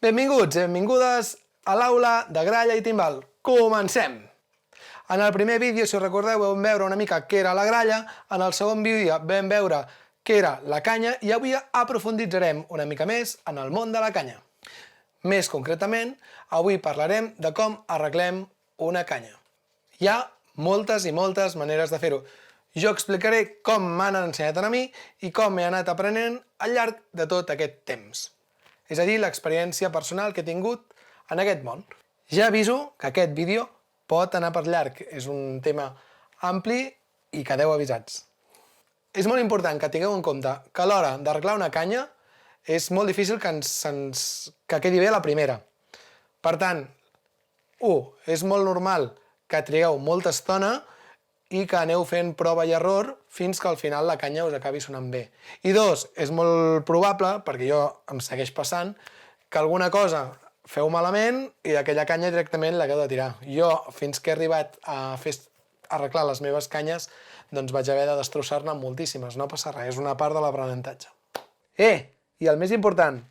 Benvinguts, benvingudes a l'aula de gralla i timbal. Comencem! En el primer vídeo, si us recordeu, vam veure una mica què era la gralla, en el segon vídeo vam veure què era la canya i avui aprofunditzarem una mica més en el món de la canya. Més concretament, avui parlarem de com arreglem una canya. Hi ha moltes i moltes maneres de fer-ho. Jo explicaré com m'han ensenyat a mi i com he anat aprenent al llarg de tot aquest temps. És a dir, l'experiència personal que he tingut en aquest món. Ja aviso que aquest vídeo pot anar per llarg. És un tema ampli i quedeu avisats. És molt important que tingueu en compte que a l'hora d'arreglar una canya és molt difícil que quedi bé la primera. Per tant, és molt normal que trigueu molta estona i que aneu fent prova i error fins que al final la canya us acabi sonant bé. I dos, és molt probable, perquè jo em segueix passant, que alguna cosa feu malament i aquella canya directament l'hagueu de tirar. Jo, fins que he arribat a arreglar les meves canyes, doncs vaig haver de destrossar-ne moltíssimes. No passa res, és una part de l'aprenentatge. I el més important,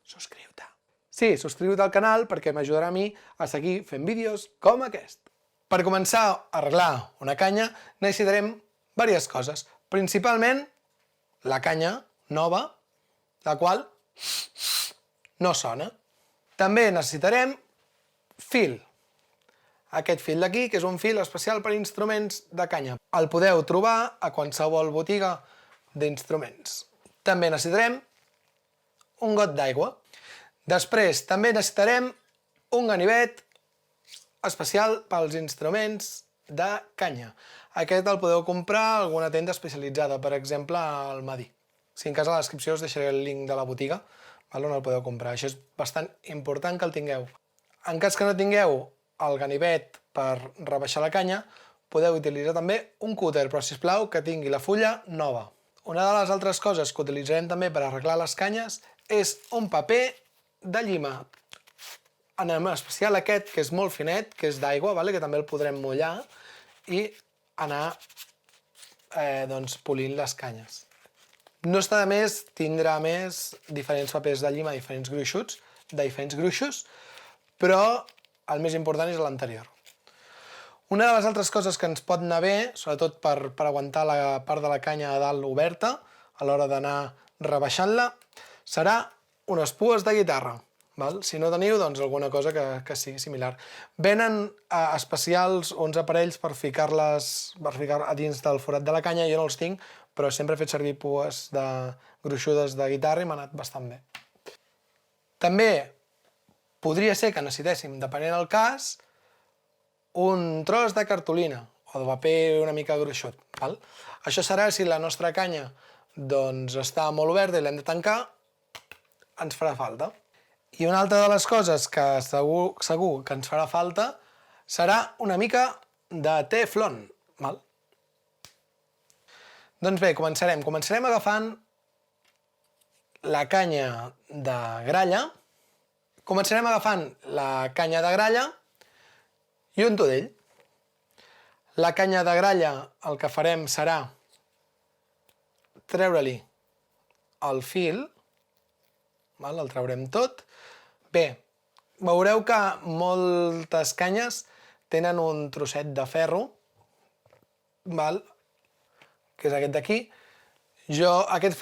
subscriu-te. Sí, subscriu-te al canal perquè m'ajudarà a mi a seguir fent vídeos com aquest. Per començar a arreglar una canya necessitarem diverses coses. Principalment la canya nova, la qual no sona. També necessitarem fil. Aquest fil d'aquí, que és un fil especial per a instruments de canya. El podeu trobar a qualsevol botiga d'instruments. També necessitarem un got d'aigua. Després també necessitarem un ganivet especial pels instruments de canya. Aquest el podeu comprar a alguna tenda especialitzada, per exemple al Madí. Si en cas a la descripció us deixaré el link de la botiga on el podeu comprar. Això és bastant important que el tingueu. En cas que no tingueu el ganivet per rebaixar la canya, podeu utilitzar també un cúter, però sisplau que tingui la fulla nova. Una de les altres coses que utilitzarem també per arreglar les canyes és un paper de llima. En especial aquest, que és molt finet, que és d'aigua, que també el podrem mullar i anar polint les canyes. No està de més tindre a més diferents papers de llima, diferents gruixos, però el més important és l'anterior. Una de les altres coses que ens pot anar bé, sobretot per aguantar la part de la canya a dalt oberta, a l'hora d'anar rebaixant-la, serà unes pues de guitarra. Si no teniu, doncs alguna cosa que sigui similar. Venen especials uns aparells per ficar-les a dins del forat de la canya, jo no els tinc, però sempre he fet servir pues gruixudes de guitarra i m'ha anat bastant bé. També podria ser que necessitéssim, depenent del cas, un tros de cartolina o de paper una mica gruixut. Això serà si la nostra canya està molt oberta i l'hem de tancar, ens farà falta. I una altra de les coses que segur que ens farà falta serà una mica de teflon. Doncs bé, començarem. Començarem agafant la canya de gralla. Començarem agafant la canya de gralla i un tudell. La canya de gralla el que farem serà treure-li el fil. El traurem tot. Bé, veureu que moltes canyes tenen un trosset de ferro, que és aquest d'aquí. Aquest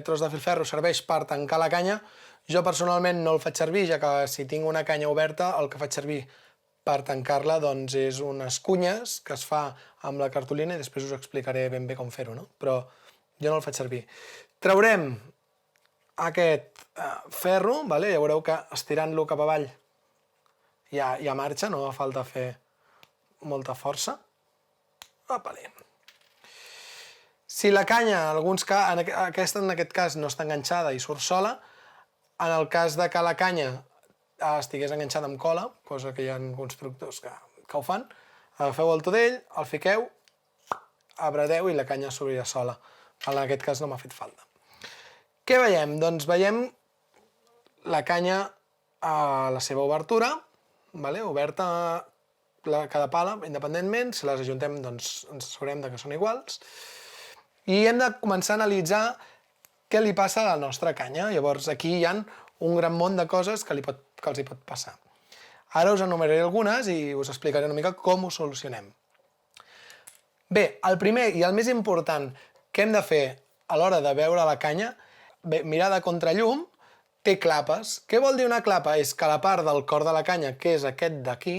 tros de ferro serveix per tancar la canya. Jo personalment no el faig servir, ja que si tinc una canya oberta el que faig servir per tancar-la és unes cunyes que es fa amb la cartolina i després us explicaré ben bé com fer-ho, però jo no el faig servir. Traurem aquest ferro, ja veureu que estirant-lo cap avall ja marxa, no fa falta fer molta força. Si la canya, aquesta en aquest cas no està enganxada i surt sola, en el cas que la canya estigués enganxada amb cola, cosa que hi ha constructors que ho fan, agafeu el tudell, el fiqueu, apreteu i la canya s'obrirà sola. En aquest cas no m'ha fet falta. Què veiem? Doncs veiem la canya a la seva obertura, oberta cada pala independentment. Si les ajuntem ens assegurem que són iguals. I hem de començar a analitzar què li passa a la nostra canya. Llavors aquí hi ha un gran munt de coses que els hi pot passar. Ara us enumeraré algunes i us explicaré una mica com ho solucionem. Bé, el primer i el més important que hem de fer a l'hora de veure la canya, bé, mirar de contrallum, té clapes. Què vol dir una clapa? És que la part del cor de la canya, que és aquest d'aquí,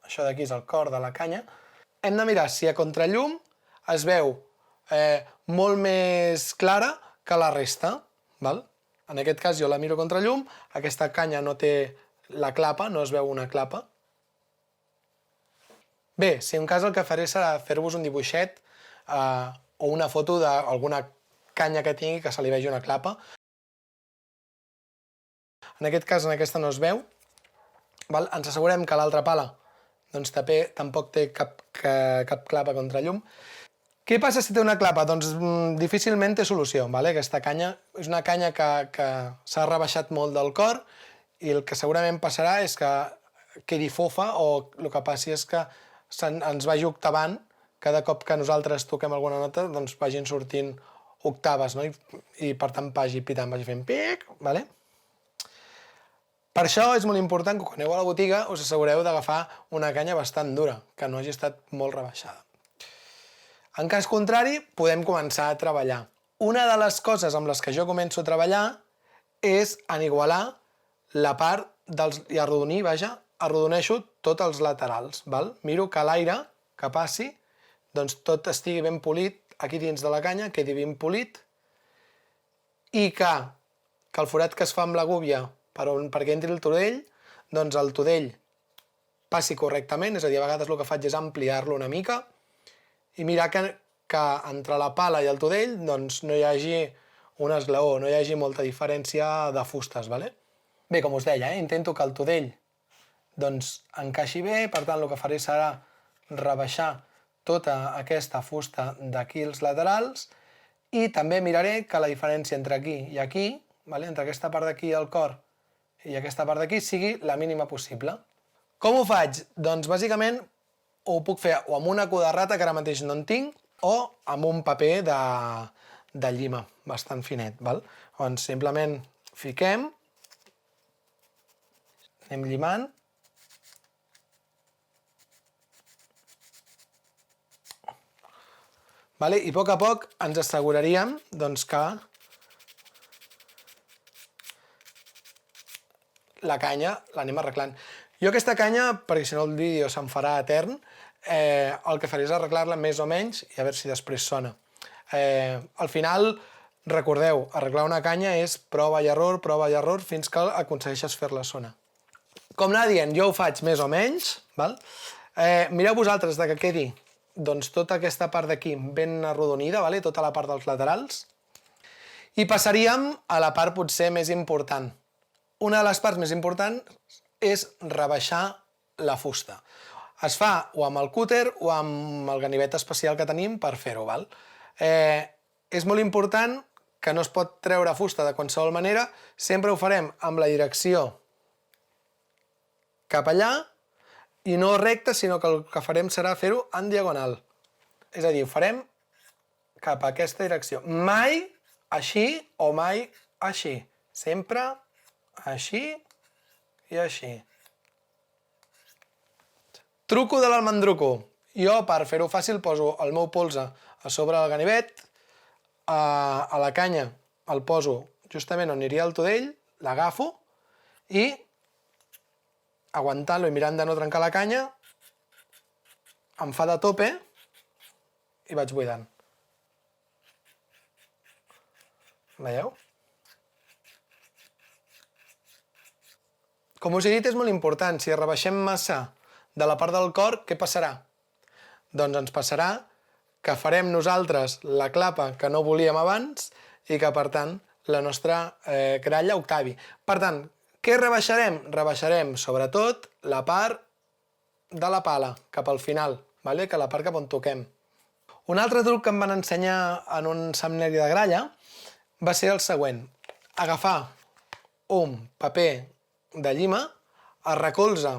això d'aquí és el cor de la canya, hem de mirar si a contrallum es veu molt més clara que la resta. Val? En aquest cas jo la miro contra llum, aquesta canya no té la clapa, no es veu una clapa. Bé, si en cas el que faré serà fer-vos un dibuixet o una foto d'alguna canya que tingui que se li vegi una clapa. En aquest cas, en aquesta no es veu. Val? Ens assegurem que l'altra pala doncs, tampoc té cap clapa contra llum. Què passa si té una clapa? Doncs difícilment té solució. Vale? Aquesta canya és una canya que s'ha rebaixat molt del cor i el que segurament passarà és que quedi fofa o el que passi és que ens vagi octavant. Cada cop que nosaltres toquem alguna nota doncs vagin sortint octaves, no? I per tant vagi pitant, vagi fent pic. Vale? Per això és molt important que quan aneu a la botiga us assegureu d'agafar una canya bastant dura, que no hagi estat molt rebaixada. En cas contrari, podem començar a treballar. Una de les coses amb les que jo començo a treballar és enigualar la part i arrodonir, arrodoneixo tots els laterals. Val? Miro que l'aire que passi, doncs tot estigui ben polit aquí dins de la canya, quedi ben polit, i que el forat que es fa amb la gúbia perquè entri el tudell, doncs el tudell passi correctament, és a dir, a vegades el que faig és ampliar-lo una mica, i mirar que entre la pala i el tudell doncs, no hi hagi un esglaó, no hi hagi molta diferència de fustes. Vale? Bé, com us deia, intento que el tudell doncs, encaixi bé, per tant el que faré serà rebaixar tota aquesta fusta d'aquí als laterals i també miraré que la diferència entre aquí i aquí, vale? Entre aquesta part d'aquí al cor i aquesta part d'aquí, sigui la mínima possible. Com ho faig? Doncs bàsicament ho puc fer o amb una codarrata, que ara mateix no en tinc, o amb un paper de llima, bastant finet. Val? Doncs simplement fiquem, anem llimant, vale? I a poc ens asseguraríem doncs, que la canya l'anem arreglant. Jo aquesta canya, perquè si no el vídeo se'm farà etern, el que faré és arreglar-la més o menys i a veure si després sona. Al final, recordeu, arreglar una canya és prova i error fins que aconsegueixes fer-la sonar. Com anava dient, jo ho faig més o menys. Val? Mireu vosaltres que quedi doncs, tota aquesta part d'aquí ben arrodonida, vale? Tota la part dels laterals, i passaríem a la part potser més important. Una de les parts més importants és rebaixar la fusta. Es fa o amb el cúter o amb el ganivet especial que tenim per fer-ho. És molt important que no es pot treure fusta de qualsevol manera, sempre ho farem amb la direcció cap allà i no recte, sinó que el que farem serà fer-ho en diagonal. És a dir, ho farem cap a aquesta direcció. Mai així o mai així. Sempre així i així. Truco de l'almendruco. Jo, per fer-ho fàcil, poso el meu polze a sobre del ganivet, a la canya el poso justament on aniria el tudell, l'agafo i, aguantant-lo i mirant de no trencar la canya, em fa de tope i vaig buidant. Veieu? Com us he dit, és molt important. Si rebaixem massa de la part del cor, què passarà? Doncs ens passarà que farem nosaltres la clapa que no volíem abans i que, per tant, la nostra gralla octavi. Per tant, què rebaixarem? Rebaixarem, sobretot, la part de la pala, cap al final, que la part cap on toquem. Un altre truc que em van ensenyar en un seminari de gralla va ser el següent. Agafar un paper de llima, es recolza.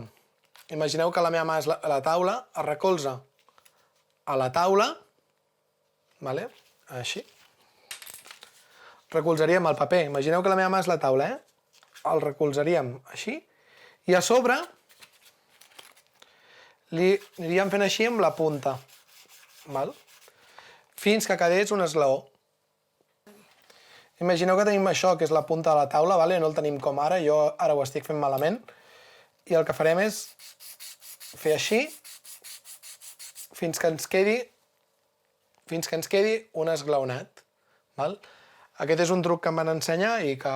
Imagineu que la meva mà és la taula, es recolza a la taula, així. Recolzaríem el paper. Imagineu que la meva mà és la taula, El recolzaríem així. I a sobre li aniríem fent així amb la punta. Fins que quedés un esglaó. Imagineu que tenim això, que és la punta de la taula, no el tenim com ara, jo ara ho estic fent malament, i el que farem és fer així fins que ens quedi un esglaonat. Aquest és un truc que em van ensenyar i que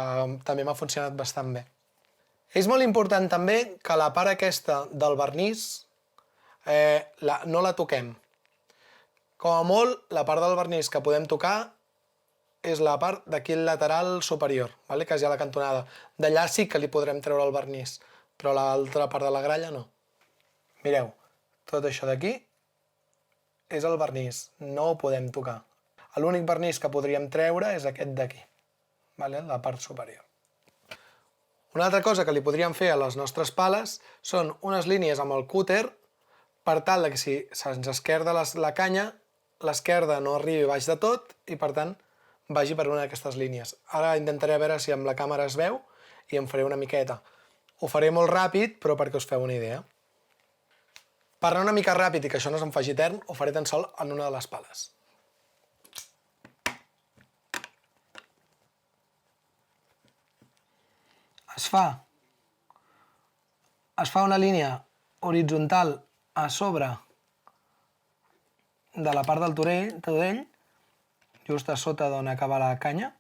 també m'ha funcionat bastant bé. És molt important també que la part aquesta del vernís no la toquem. Com a molt, la part del vernís que podem tocar és la part d'aquí al lateral superior, que és ja la cantonada. D'allà sí que li podrem treure el vernís, però l'altra part de la gralla no. Mireu, tot això d'aquí és el vernís, no ho podem tocar. L'únic vernís que podríem treure és aquest d'aquí, la part superior. Una altra cosa que li podríem fer a les nostres pales són unes línies amb el cúter per tal que si se'ns esquerda la canya, l'esquerda no arribi baix de tot i per tant vagi per una d'aquestes línies. Ara intentaré veure si amb la càmera es veu i en faré una miqueta. Ho faré molt ràpid, però perquè us feu una idea. Per anar una mica ràpid i que això no se'm faci etern, ho faré tan sol en una de les pales. Es fa una línia horitzontal a sobre de la part del tudell, just a sota d'on acaba la canya,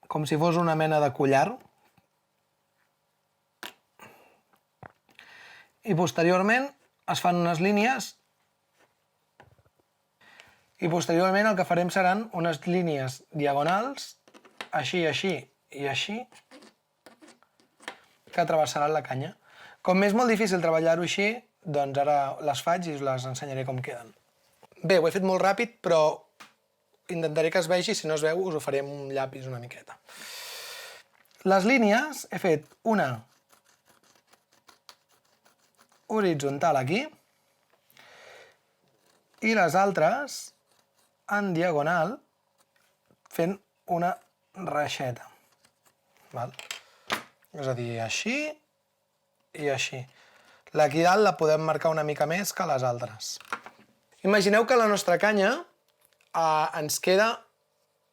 com si fos una mena de collar. I posteriorment es fan unes línies i posteriorment el que farem seran unes línies diagonals, així, així i així, que travessaran la canya. Com és molt difícil treballar-ho així, doncs ara les faig i us les ensenyaré com queden. Bé, ho he fet molt ràpid, però intentaré que es vegi, si no es veu us ho faré amb un llapis una miqueta. Les línies he fet una horitzontal aquí i les altres en diagonal fent una reixeta. És a dir, així i així. L'aquí dalt la podem marcar una mica més que les altres. Imagineu que la nostra canya ens queda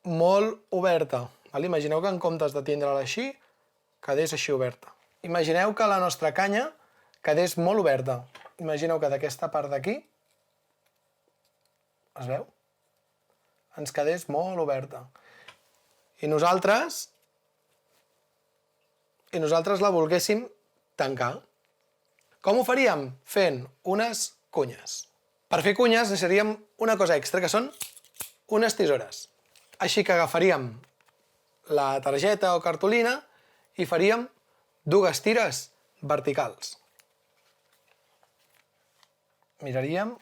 molt oberta. Imagineu que en comptes de tindre-la així, quedés així oberta. Imagineu que la nostra canya quedés molt oberta. Imagineu que d'aquesta part d'aquí, es veu? Ens quedés molt oberta. I nosaltres la volguéssim tancar. Com ho faríem? Fent unes cunyes. Per fer cunyes necessitaríem una cosa extra, que són unes tisores. Així que agafaríem la targeta o cartolina i faríem dues tires verticals. Miraríem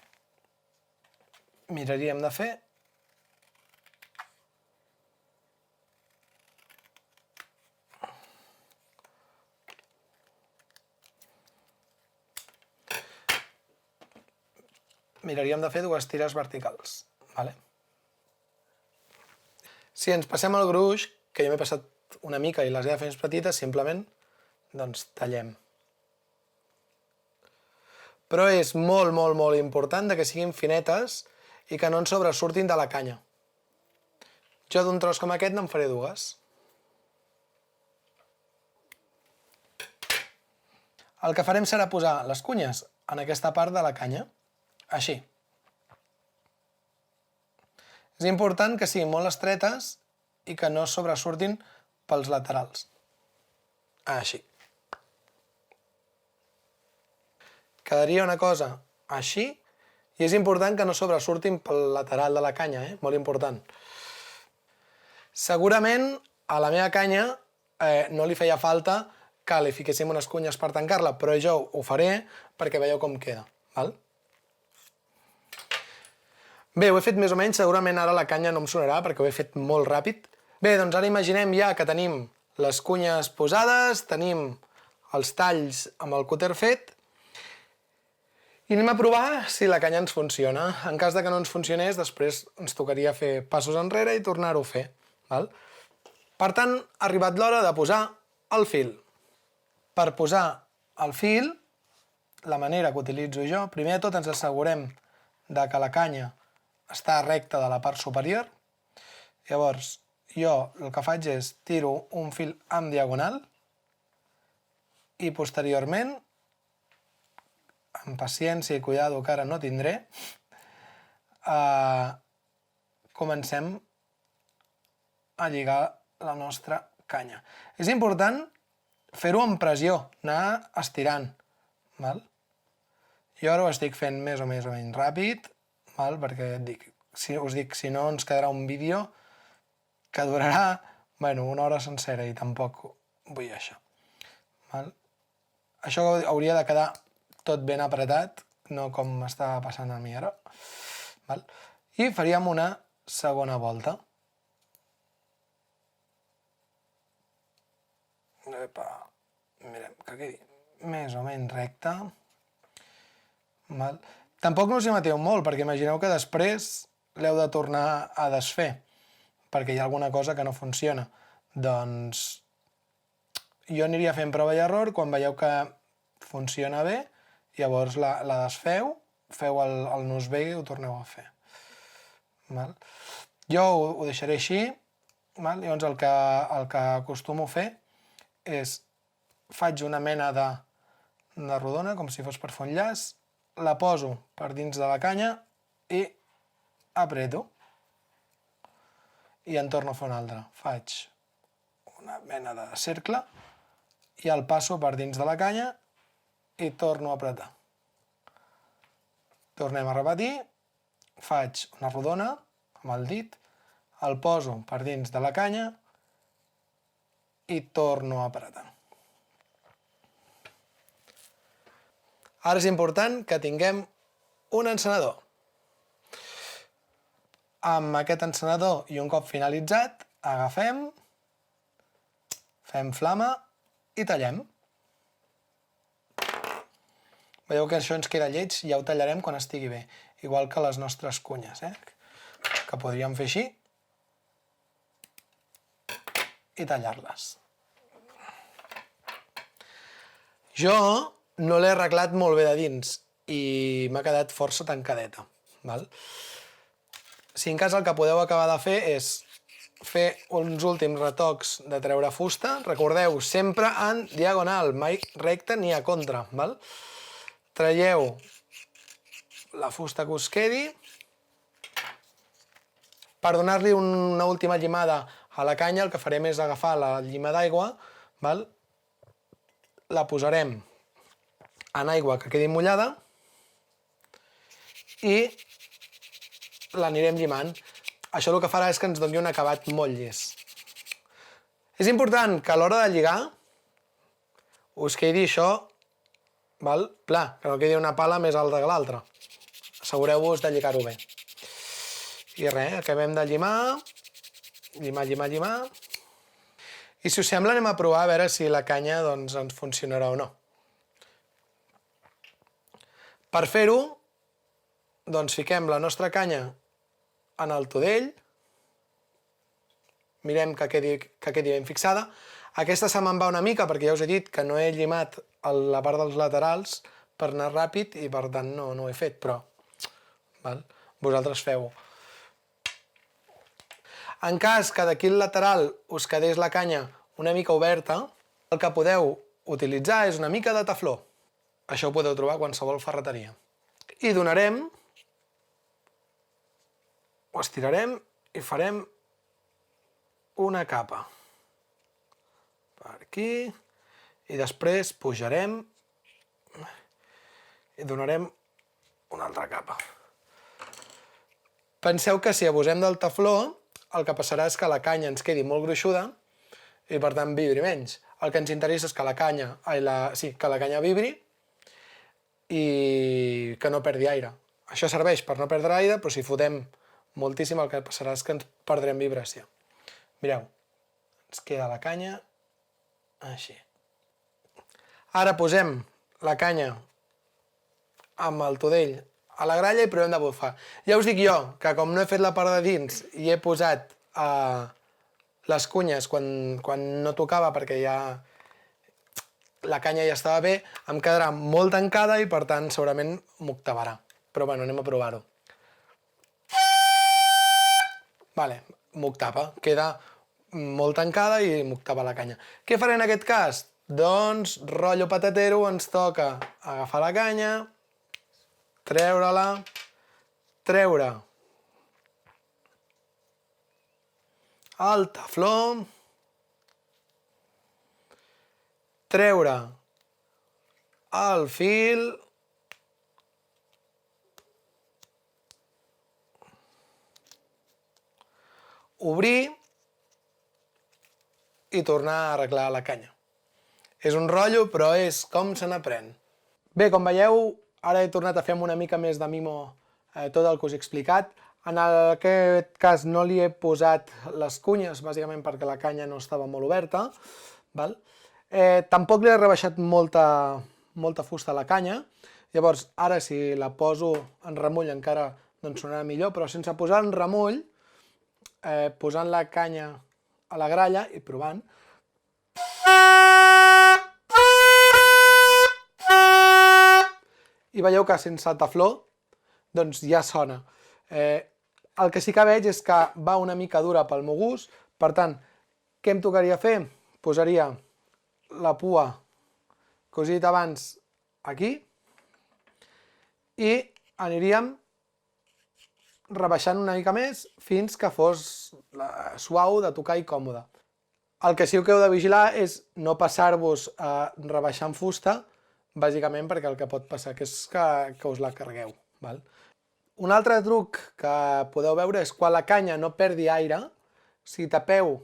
de fer dues tires verticals. Si ens passem el gruix, que jo m'he passat una mica i les he de fer més petites, simplement doncs tallem. Però és molt, molt, molt important que siguin finetes i que no ens sobresurtin de la canya. Jo d'un tros com aquest n'en faré dues. El que farem serà posar les cunyes en aquesta part de la canya, així. És important que siguin molt estretes i que no sobresurtin pels laterals. Així. Quedaria una cosa així i és important que no sobresurtin pel lateral de la canya, molt important. Segurament a la meva canya no li feia falta que li fiquéssim unes cunyes per tancar-la, però jo ho faré perquè veieu com queda. Bé, ho he fet més o menys, segurament ara la canya no em sonarà perquè ho he fet molt ràpid. Bé, doncs ara imaginem ja que tenim les cunyes posades, tenim els talls amb el cúter fet I anem a provar si la canya ens funciona. En cas de que no ens funcionés, després ens tocaria fer passos enrere i tornar-ho a fer. Per tant, ha arribat l'hora de posar el fil. Per posar el fil, la manera que utilitzo jo, primer de tot ens assegurem de que la canya està recta de la part superior. Llavors, jo el que faig és tiro un fil en diagonal i posteriorment, amb paciència i cuidado que ara no tindré, comencem a lligar la nostra canya. És important fer-ho amb pressió, anar estirant. Jo ara ho estic fent més o menys ràpid, perquè us dic, si no ens quedarà un vídeo que durarà una hora sencera i tampoc vull això. Això hauria de quedar tot ben apretat, no com m'està passant a mi ara. I faríem una segona volta. Mirem que quedi més o menys recte. Tampoc no us hi mateu molt, perquè imagineu que després l'heu de tornar a desfer, perquè hi ha alguna cosa que no funciona. Doncs jo aniria fent prova i error, quan veieu que funciona bé, llavors la desfeu, feu el nus bé i ho torneu a fer. Jo ho deixaré així, llavors el que acostumo a fer és faig una mena de rodona, com si fos per fer un llaç, la poso per dins de la canya i apreto. I en torno a fer una altra. Faig una mena de cercle i el passo per dins de la canya i torno a apretar. Tornem a repetir, faig una rodona amb el dit, el poso per dins de la canya i torno a apretar. Ara és important que tinguem un encenedor. Amb aquest encenedor i un cop finalitzat, agafem, fem flama i tallem. Veieu que això ens queda lleig, ja ho tallarem quan estigui bé, igual que les nostres cunyes, que podríem fer així i tallar-les. Jo no l'he arreglat molt bé de dins i m'ha quedat força tancadeta. Si en cas el que podeu acabar de fer és fer uns últims retocs de treure fusta, recordeu, sempre en diagonal, mai recte ni a contra. Traieu la fusta que us quedi. Per donar-li una última llimada a la canya, el que farem és agafar la llima d'aigua, la posarem en aigua que quedi mullada i l'anirem llimant. Això el que farà és que ens doni un acabat molt llis. És important que a l'hora de lligar us quedi això pla, que no quedi una pala més alta que l'altra. Assegureu-vos de lligar-ho bé. I res, acabem de llimar, llimar. I si us sembla anem a provar a veure si la canya ens funcionarà o no. Per fer-ho, fiquem la nostra canya en el tudell, mirem que quedi ben fixada. Aquesta se me'n va una mica perquè ja us he dit que no he llimat la part dels laterals per anar ràpid i per tant no ho he fet, però vosaltres feu-ho. En cas que d'aquí al lateral us quedés la canya una mica oberta, el que podeu utilitzar és una mica de tefló. Això ho podeu trobar a qualsevol ferreteria. I donarem, ho estirarem i farem una capa. Per aquí. I després pujarem i donarem una altra capa. Penseu que si abusem del tefló, el que passarà és que la canya ens quedi molt gruixuda i per tant vibri menys. El que ens interessa és que la canya vibri i que no perdi aire. Això serveix per no perdre aire, però si fotem moltíssim el que passarà és que ens perdrem vibració. Mireu, ens queda la canya així. Ara posem la canya amb el tudell a la gralla i provem de bufar. Ja us dic jo, que com no he fet la part de dins i he posat les cunyes quan no tocava perquè ja la canya ja estava bé, em quedarà molt tancada i per tant segurament m'octavarà. Però bueno, anem a provar-ho. Vale, m'octava, queda molt tancada i m'octava la canya. Què faré en aquest cas? Doncs, rotllo patatero, ens toca agafar la canya, treure-la, treure el tefló, treure el fil, obrir i tornar a arreglar la canya. És un rotllo, però és com se n'aprèn. Bé, com veieu, ara he tornat a fer una mica més de mimo tot el que us he explicat. En aquest cas no li he posat les cunyes, bàsicament perquè la canya no estava molt oberta. Tampoc li he rebaixat molta fusta a la canya. Llavors, ara si la poso en remull encara sonarà millor, però sense posar en remull, posant la canya a la gralla i provant, i veieu que sense tefló doncs ja sona. El que sí que veig és que va una mica dura pel meu gust, per tant, què em tocaria fer? Posaria la pua que us he dit abans aquí i aniríem rebaixant una mica més fins que fos suau de tocar i còmode. El que sí que heu de vigilar és no passar-vos rebaixant fusta, bàsicament perquè el que pot passar és que us la carregueu. Un altre truc que podeu veure és quan la canya no perdi aire, si tapeu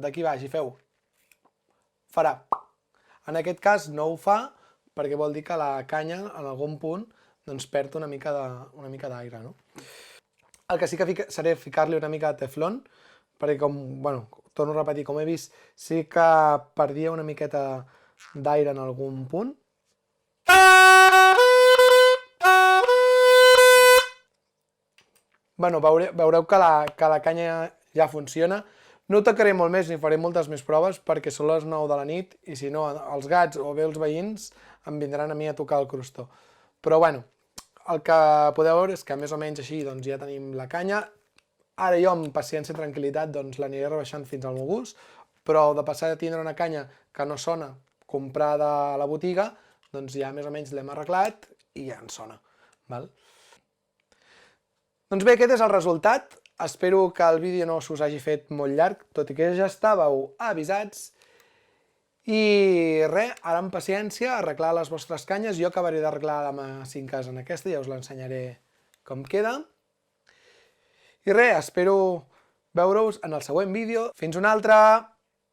d'aquí baix i feu, farà. En aquest cas no ho fa perquè vol dir que la canya en algun punt perd una mica d'aire. El que sí que seré ficar-li una mica de teflon, perquè torno a repetir, com he vist, sí que perdia una miqueta d'aire en algun punt. Veureu que la canya ja funciona. No ho tocaré molt més ni faré moltes més proves perquè són les 9 de la nit i si no els gats o bé els veïns em vindran a mi a tocar el crostó. Però el que podeu veure és que més o menys així ja tenim la canya. Ara jo amb paciència i tranquil·litat l'aniré rebaixant fins al meu gust, però de passar a tindre una canya que no sona comprada a la botiga, doncs ja més o menys l'hem arreglat i ja ens sona. Doncs bé, aquest és el resultat. Espero que el vídeo no us hagi fet molt llarg, tot i que ja estàveu avisats. I res, ara amb paciència, arreglar les vostres canyes. Jo acabaré d'arreglar demà 5 cases en aquesta, ja us l'ensenyaré com queda. I res, espero veure-us en el següent vídeo. Fins una altra!